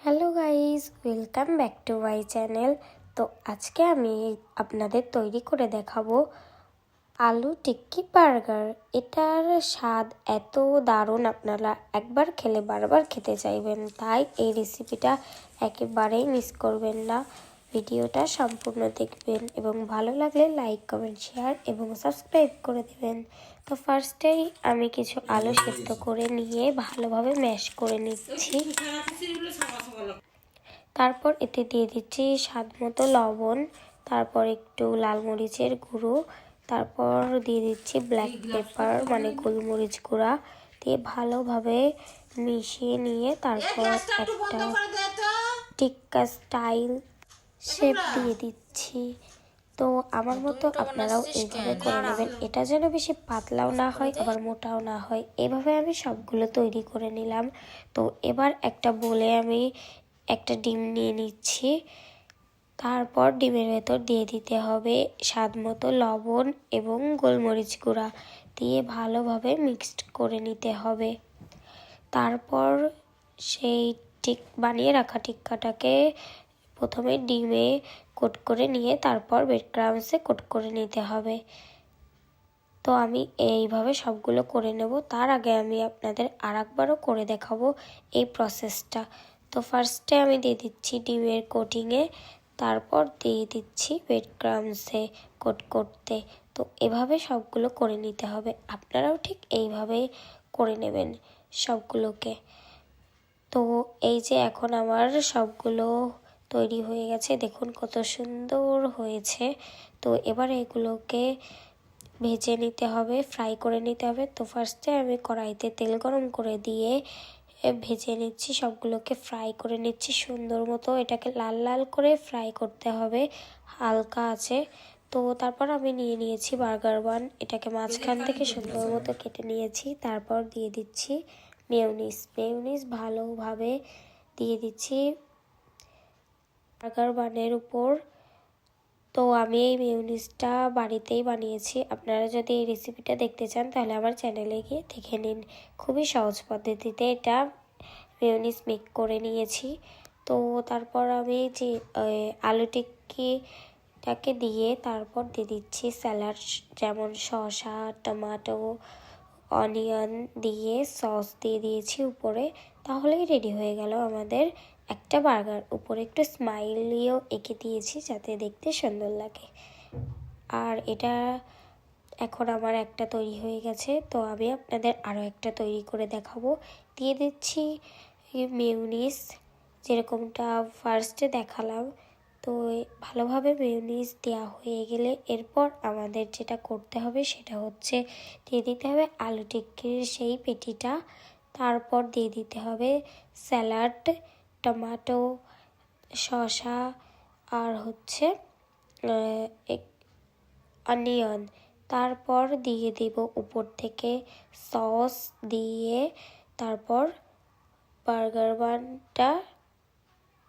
Hello guys, welcome back to my channel. তো আজকে আমি আপনাদের তৈরি করে দেখাবো আলু টিক্কি বার্গার। এটার স্বাদ এত দারুণ, আপনারা একবার খেলে বারবার খেতে চাইবেন। তাই এই রেসিপিটা একেবারেই মিস করবেন না। ভিডিওটা সম্পূর্ণ দেখবেন এবং ভালো লাগলে লাইক, কমেন্ট, শেয়ার এবং সাবস্ক্রাইব করে দেবেন। তো ফার্স্টেই আমি কিছু আলু সেদ্ধ করে নিয়ে ভালোভাবে ম্যাশ করে নিচ্ছি। তারপর এতে দিয়ে দিচ্ছি স্বাদ মতো লবণ, তারপর একটু লাল মরিচের গুঁড়ো, তারপর দিয়ে দিচ্ছি ব্ল্যাক পেপার মানে গোলমরিচ গুঁড়া দিয়ে ভালোভাবে মিশিয়ে নিয়ে তারপর একটা টিক্কা স্টাইল শেপ দিয়ে দিচ্ছি। তো আমার মতো আপনারাও এইভাবে করে নেবেন। এটা যেন বেশি পাতলাও না হয় আবার মোটাও না হয়, এভাবে আমি সবগুলো তৈরি করে নিলাম। তো এবার একটা বলে আমি একটা ডিম নিয়ে নিচ্ছি। তারপর ডিমের ভেতর দিয়ে দিতে হবে স্বাদ মতো লবণ এবং গোলমরিচ গুঁড়া দিয়ে ভালোভাবে মিক্সড করে নিতে হবে। তারপর সেই বানিয়ে রাখা টিক্কাটাকে প্রথমে ডিমে কোট করে নিয়ে তারপর ব্রেড ক্রাম্বসে কোট করে নিতে হবে। তো আমি এইভাবে সবগুলো করে নেব। তার আগে আমি আপনাদের আরেকবারও করে দেখাবো এই প্রসেসটা। তো ফার্স্টে আমি দিয়ে দিচ্ছি ডিমের কোটিংয়ে, তারপর দিয়ে দিচ্ছি ব্রেড ক্রাম্বসে কোট করতে। তো এভাবে সবগুলো করে নিতে হবে, আপনারাও ঠিক এইভাবেই করে নেবেন সবগুলোকে। তো এই যে এখন আমার সবগুলো তৈরি হয়ে গেছে, দেখুন কত সুন্দর হয়েছে। তো এবার এগুলোকে ভেজে নিতে হবে, ফ্রাই করে নিতে হবে। তো ফার্স্টে আমি কড়াইতে তেল গরম করে দিয়ে ভেজে নিচ্ছি, সবগুলোকে ফ্রাই করে নিচ্ছি সুন্দর মতো। এটাকে লাল লাল করে ফ্রাই করতে হবে হালকা আছে। তো তারপর আমি নিয়ে নিয়েছি বার্গার বান, এটাকে মাঝখান থেকে সুন্দর মতো কেটে নিয়েছি। তারপর দিয়ে দিচ্ছি মেয়োনিজ ভালোভাবে দিয়ে দিচ্ছি বার্গার বানের উপর। তো আমি এই মেয়োনিজটা বাড়িতেই বানিয়েছি। আপনারা যদি এই রেসিপিটা দেখতে চান তাহলে আমার চ্যানেলে গিয়ে দেখে নিন। খুবই সহজ পদ্ধতিতে এটা মেয়োনিজ মেক করে নিয়েছি। তো তারপর আমি যে আলু টিক্কিটাকে দিয়ে তারপর দিয়ে দিচ্ছি স্যালাড, যেমন শসা, টমেটো, অনিয়ন দিয়ে সস দিয়ে দিয়েছি উপরে। তাহলেই রেডি হয়ে গেল আমাদের একটা বার্গার। উপরে একটু স্মাইলিও এঁকে দিয়েছি যাতে দেখতে সুন্দর লাগে। আর এটা এখন আমার একটা তৈরি হয়ে গেছে। তো আমি আপনাদের আরও একটা তৈরি করে দেখাবো। দিয়ে দিচ্ছি মেয়োনিজ, যেরকমটা ফার্স্টে দেখালাম। তো ভালোভাবে মেয়োনিজ দেওয়া হয়ে গেলে এরপর আমাদের যেটা করতে হবে সেটা হচ্ছে দিয়ে দিতে হবে আলু টিক্কির সেই পেটিটা। তারপর দিয়ে দিতে হবে স্যালাড, টমেটো, শসা আর হচ্ছে অনিয়ন। তারপর দিয়ে দেব উপর থেকে সস দিয়ে, তারপর বার্গার বানটা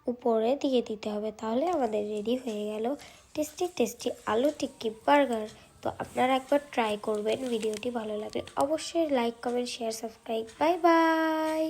উপরে দিয়ে দিতে হবে। তাহলে আমাদের রেডি হয়ে গেল টেস্টি আলু টিক্কি বার্গার। তো আপনারা একবার ট্রাই করবেন। ভিডিওটি ভালো লাগলে অবশ্যই like, comment, share, subscribe. Bye bye.